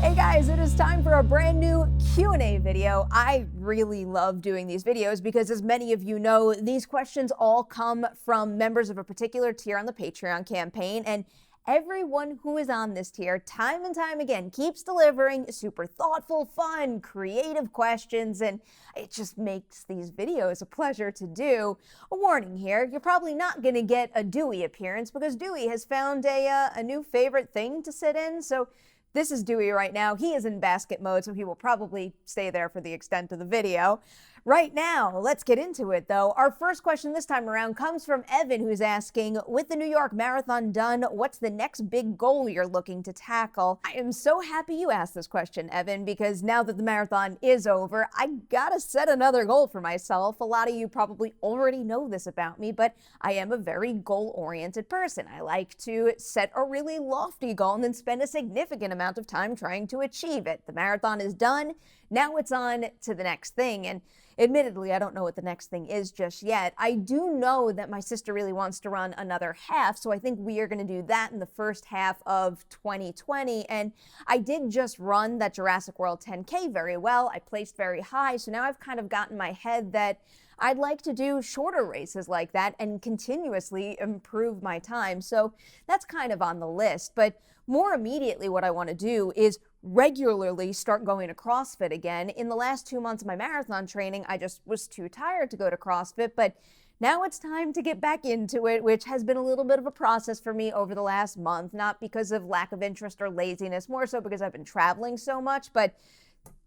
Hey guys, it is time for a brand new Q&A video. I really love doing these videos because, as many of you know, these questions all come from members of a particular tier on the Patreon campaign, and everyone who is on this tier, time and time again, keeps delivering super thoughtful, fun, creative questions, and it just makes these videos a pleasure to do. A warning here, you're probably not going to get a Dewey appearance because Dewey has found a new favorite thing to sit in, so this is Dewey right now. He is in basket mode, so he will probably stay there for the extent of the video. Right now, let's get into it though. Our first question this time around comes from Evan, who's asking, with the New York Marathon done, what's the next big goal you're looking to tackle? I am so happy you asked this question, Evan, because now that the marathon is over, I gotta set another goal for myself. A lot of you probably already know this about me, but I am a very goal-oriented person. I like to set a really lofty goal and then spend a significant amount of time trying to achieve it. The marathon is done. Now it's on to the next thing. And admittedly, I don't know what the next thing is just yet. I do know that my sister really wants to run another half, so I think we are going to do that in the first half of 2020. And I did just run that Jurassic World 10K very well. I placed very high, so now I've kind of got in my head that I'd like to do shorter races like that and continuously improve my time. So that's kind of on the list. But more immediately, what I want to do is regularly start going to CrossFit again. In the last 2 months of my marathon training, I just was too tired to go to CrossFit, but now it's time to get back into it, which has been a little bit of a process for me over the last month, not because of lack of interest or laziness, more so because I've been traveling so much, but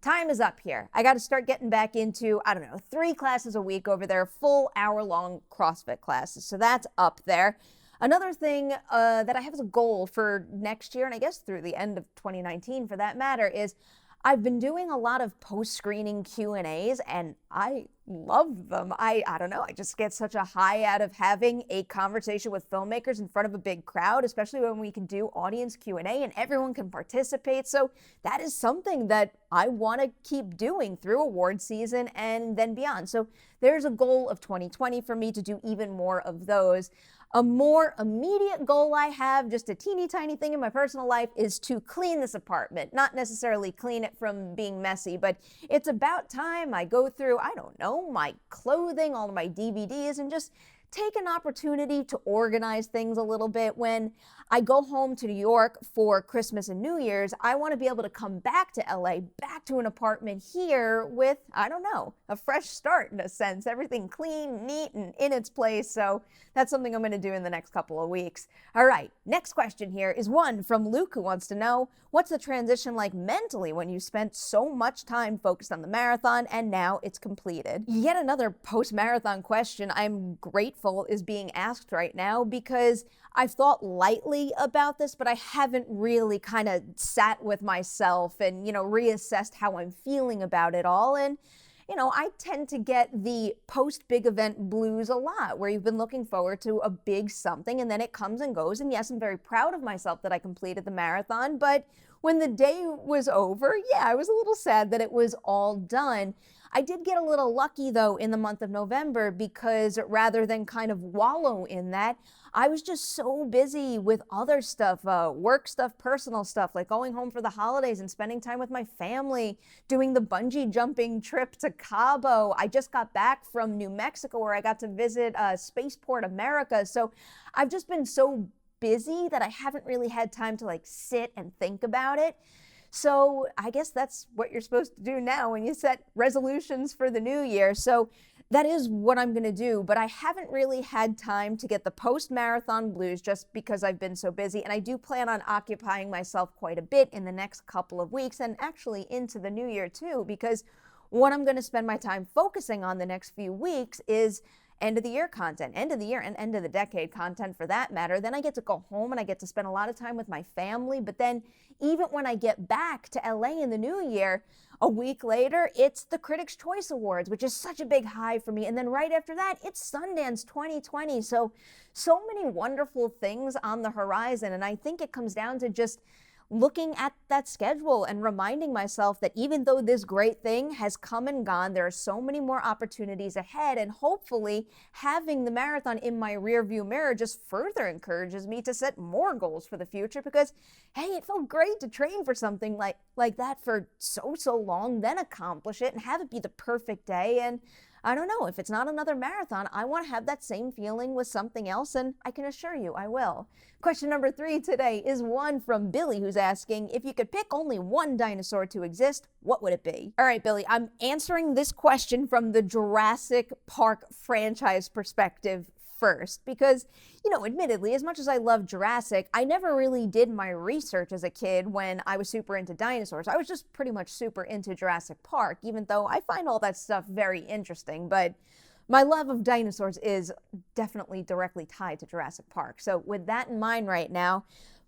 time is up here. I got to start getting back into, 3 classes a week over there, full hour-long CrossFit classes, so that's up there. Another thing that I have as a goal for next year, and I guess through the end of 2019 for that matter, is I've been doing a lot of post-screening Q&As, and I love them. I don't know, I just get such a high out of having a conversation with filmmakers in front of a big crowd, especially when we can do audience Q&A and everyone can participate. So that is something that I want to keep doing through award season and then beyond. So there's a goal of 2020 for me to do even more of those. A more immediate goal I have, just a teeny tiny thing in my personal life, is to clean this apartment. Not necessarily clean it from being messy, but it's about time I go through, my clothing, all of my DVDs, and just take an opportunity to organize things a little bit. When I go home to New York for Christmas and New Year's, I want to be able to come back to LA, back to an apartment here with, a fresh start in a sense. Everything clean, neat, and in its place. So that's something I'm going to do in the next couple of weeks. All right, next question here is one from Luke, who wants to know, what's the transition like mentally when you spent so much time focused on the marathon and now it's completed? Yet another post-marathon question I'm grateful is being asked right now, because I've thought lightly about this, but I haven't really kind of sat with myself and, reassessed how I'm feeling about it all. And I tend to get the post-big event blues a lot, where you've been looking forward to a big something and then it comes and goes. And yes, I'm very proud of myself that I completed the marathon, but when the day was over, I was a little sad that it was all done. I did get a little lucky though in the month of November, because rather than kind of wallow in that, I was just so busy with other stuff, work stuff, personal stuff, like going home for the holidays and spending time with my family, doing the bungee jumping trip to Cabo. I just got back from New Mexico, where I got to visit Spaceport America. So I've just been so busy that I haven't really had time to sit and think about it. So I guess that's what you're supposed to do now when you set resolutions for the new year. So that is what I'm going to do, but I haven't really had time to get the post-marathon blues just because I've been so busy, and I do plan on occupying myself quite a bit in the next couple of weeks and actually into the new year too, because what I'm going to spend my time focusing on the next few weeks is end of the year content, end of the year and end of the decade content for that matter. Then I get to go home and I get to spend a lot of time with my family. But then even when I get back to LA in the new year, a week later, it's the Critics' Choice Awards, which is such a big high for me. And then right after that, it's Sundance 2020. So many wonderful things on the horizon. And I think it comes down to just looking at that schedule and reminding myself that even though this great thing has come and gone, there are so many more opportunities ahead, and hopefully having the marathon in my rearview mirror just further encourages me to set more goals for the future, because hey, it felt great to train for something like that for so long, then accomplish it and have it be the perfect day. And I don't know, if it's not another marathon, I want to have that same feeling with something else, and I can assure you I will. Question number 3 today is one from Billy, who's asking, if you could pick only one dinosaur to exist, what would it be? All right, Billy, I'm answering this question from the Jurassic Park franchise perspective first, because, admittedly, as much as I love Jurassic, I never really did my research as a kid when I was super into dinosaurs. I was just pretty much super into Jurassic Park, even though I find all that stuff very interesting. But my love of dinosaurs is definitely directly tied to Jurassic Park. So with that in mind right now,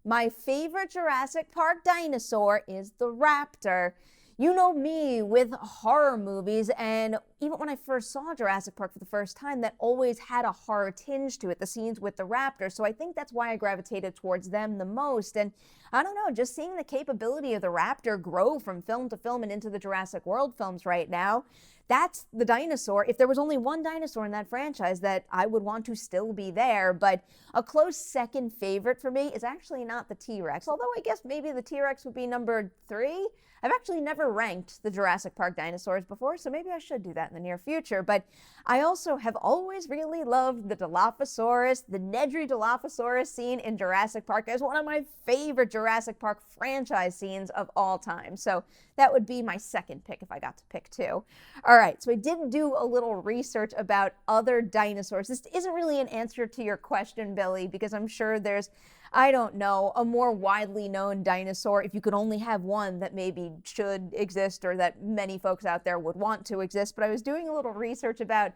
my favorite Jurassic Park dinosaur is the raptor. You know me with horror movies, and even when I first saw Jurassic Park for the first time, that always had a horror tinge to it, the scenes with the raptor. So I think that's why I gravitated towards them the most. And I don't know, just seeing the capability of the raptor grow from film to film and into the Jurassic World films right now, that's the dinosaur. If there was only one dinosaur in that franchise that I would want to still be there, but a close second favorite for me is actually not the T-Rex, although I guess maybe the T-Rex would be number 3. I've actually never ranked the Jurassic Park dinosaurs before, so maybe I should do that in the near future. But I also have always really loved the Dilophosaurus. The Nedry Dilophosaurus scene in Jurassic Park is one of my favorite Jurassic Park franchise scenes of all time. So that would be my second pick if I got to pick 2. All right, so I did do a little research about other dinosaurs. This isn't really an answer to your question, Billy, because I'm sure there's, I don't know, a more widely known dinosaur, if you could only have one, that maybe should exist or that many folks out there would want to exist. But I was doing a little research about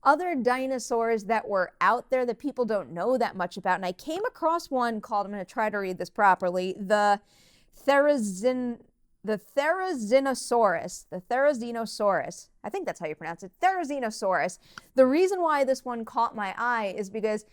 other dinosaurs that were out there that people don't know that much about. And I came across one called, I'm going to try to read this properly, the Therizinosaurus. I think that's how you pronounce it. Therizinosaurus. The reason why this one caught my eye is because,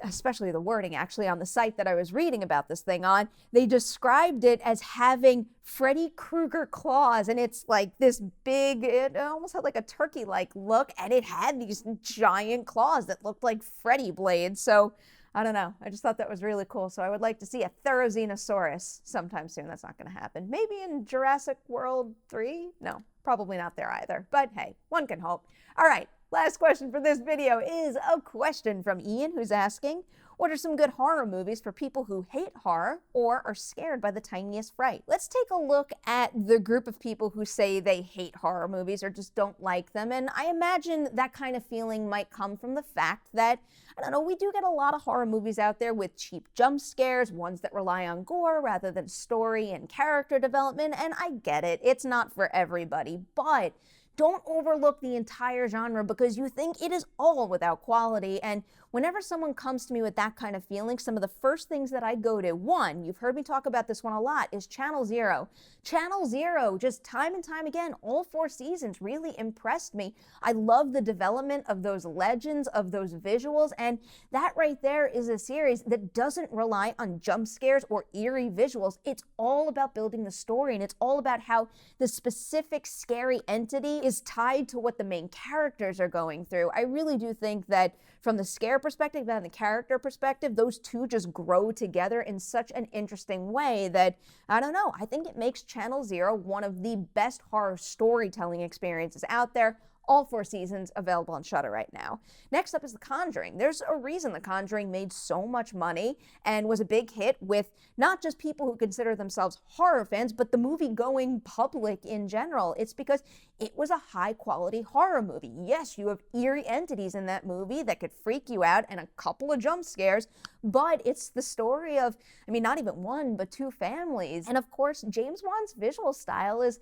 especially the wording actually on the site that I was reading about this thing on, they described it as having Freddy Krueger claws, and it's like this big, it almost had like a turkey-like look, and it had these giant claws that looked like Freddy blades. So I don't know, I just thought that was really cool. So I would like to see a Therizinosaurus sometime soon. That's not going to happen. Maybe in Jurassic World 3? No, probably not there either. But hey, one can hope. All right. Last question for this video is a question from Ian, who's asking, what are some good horror movies for people who hate horror or are scared by the tiniest fright? Let's take a look at the group of people who say they hate horror movies or just don't like them. And I imagine that kind of feeling might come from the fact that, I don't know, we do get a lot of horror movies out there with cheap jump scares, ones that rely on gore rather than story and character development. And I get it, it's not for everybody, but don't overlook the entire genre because you think it is all without quality. And whenever someone comes to me with that kind of feeling, some of the first things that I go to, one, you've heard me talk about this one a lot, is Channel Zero. Channel Zero, just time and time again, all 4 seasons really impressed me. I love the development of those legends, of those visuals, and that right there is a series that doesn't rely on jump scares or eerie visuals. It's all about building the story, and it's all about how the specific scary entity is tied to what the main characters are going through. I really do think that from the scare perspective and the character perspective, those two just grow together in such an interesting way that, I don't know, I think it makes Channel Zero one of the best horror storytelling experiences out there. All 4 seasons available on Shudder right now. Next up is The Conjuring. There's a reason The Conjuring made so much money and was a big hit with not just people who consider themselves horror fans, but the movie-going public in general. It's because it was a high-quality horror movie. Yes, you have eerie entities in that movie that could freak you out and a couple of jump scares, but it's the story of, I mean, not even 1, but 2 families. And of course, James Wan's visual style is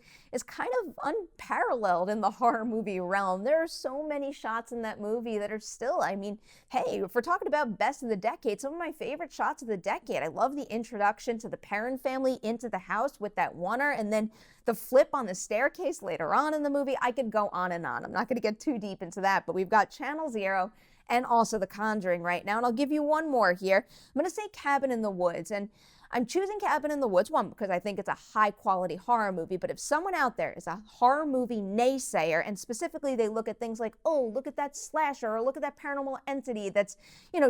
kind of unparalleled in the horror movie realm. There are so many shots in that movie that are still, I mean, hey, if we're talking about best of the decade, some of my favorite shots of the decade. I love the introduction to the Perri family into the house with that oneer, and then the flip on the staircase later on in the movie. I could go on and on. I'm not going to get too deep into that, but we've got Channel Zero and also The Conjuring right now. And I'll give you one more here. I'm going to say Cabin in the Woods. And I'm choosing Cabin in the Woods, one, because I think it's a high-quality horror movie, but if someone out there is a horror movie naysayer, and specifically they look at things like, oh, look at that slasher, or look at that paranormal entity that's,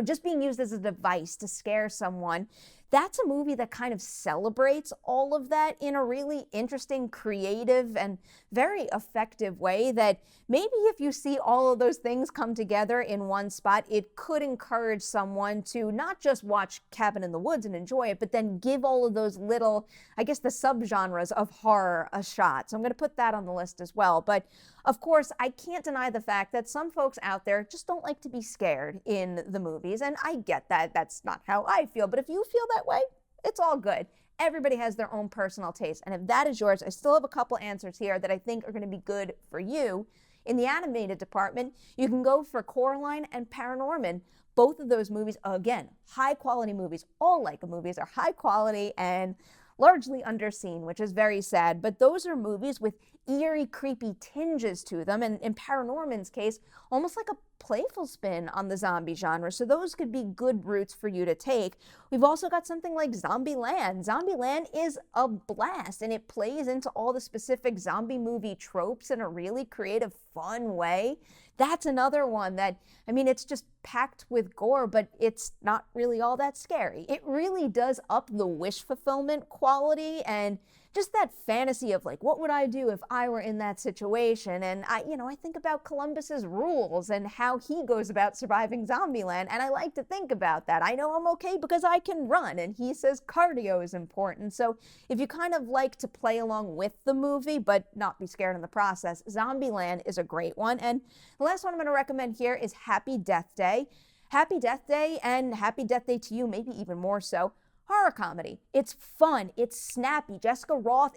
just being used as a device to scare someone, that's a movie that kind of celebrates all of that in a really interesting, creative, and very effective way that maybe if you see all of those things come together in one spot, it could encourage someone to not just watch Cabin in the Woods and enjoy it, but then give all of those little, I guess, the subgenres of horror a shot. So I'm going to put that on the list as well. But of course, I can't deny the fact that some folks out there just don't like to be scared in the movies, and I get that. That's not how I feel, but if you feel that way, it's all good. Everybody has their own personal taste, and if that is yours, I still have a couple answers here that I think are going to be good for you. In the animated department, you can go for Coraline and Paranorman. Both of those movies, again, high-quality movies. All Leica movies are high quality and largely underseen, which is very sad, but those are movies with eerie, creepy tinges to them, and in Paranorman's case, almost like a playful spin on the zombie genre, so those could be good routes for you to take. We've also got something like Zombieland. Zombieland is a blast, and it plays into all the specific zombie movie tropes in a really creative, fun way. That's another one that, it's just packed with gore, but it's not really all that scary. It really does up the wish fulfillment quality and just that fantasy of like, what would I do if I were in that situation? And I think about Columbus's rules and how he goes about surviving Zombieland, and I like to think about that. I know I'm okay because I can run, and he says cardio is important. So if you kind of like to play along with the movie, but not be scared in the process, Zombieland is a great one. And the last one I'm going to recommend here is Happy Death Day. Happy Death Day and Happy Death Day to You, maybe even more so. Horror comedy. It's fun. It's snappy. Jessica Roth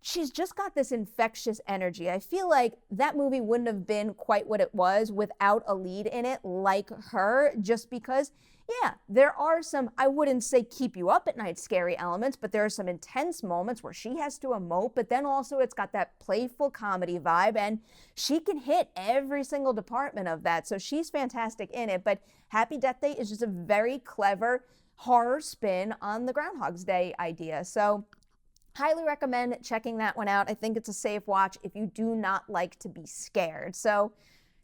she's just got this infectious energy. I feel like that movie wouldn't have been quite what it was without a lead in it like her, just because, yeah, there are some, I wouldn't say keep you up at night scary elements, but there are some intense moments where she has to emote, but then also it's got that playful comedy vibe, and she can hit every single department of that. So she's fantastic in it, but Happy Death Day is just a very clever horror spin on the Groundhog's Day idea. So highly recommend checking that one out. I think it's a safe watch if you do not like to be scared. So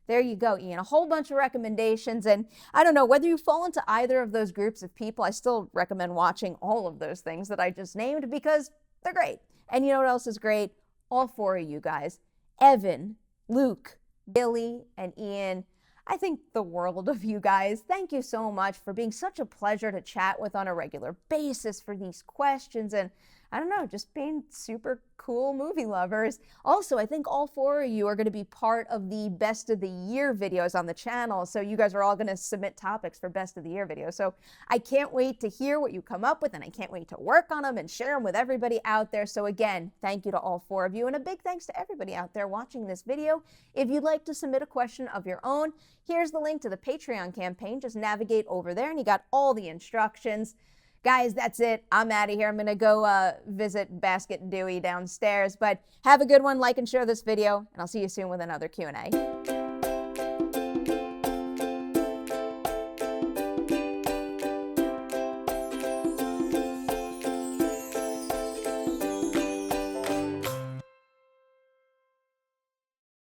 there you go, Ian. A whole bunch of recommendations. And I don't know whether you fall into either of those groups of people. I still recommend watching all of those things that I just named because they're great. And you know what else is great? All four of you guys, Evan, Luke, Billy, and Ian. I think the world of you guys. Thank you so much for being such a pleasure to chat with on a regular basis for these questions, and I don't know, just being super cool movie lovers. Also, I think all four of you are going to be part of the Best of the Year videos on the channel, so you guys are all going to submit topics for Best of the Year videos. So I can't wait to hear what you come up with, and I can't wait to work on them and share them with everybody out there. So again, thank you to all four of you, and a big thanks to everybody out there watching this video. If you'd like to submit a question of your own, here's the link to the Patreon campaign. Just navigate over there, and you got all the instructions. Guys, that's it. I'm out of here. I'm going to go visit Basket Dewey downstairs. But have a good one. Like and share this video, and I'll see you soon with another Q&A.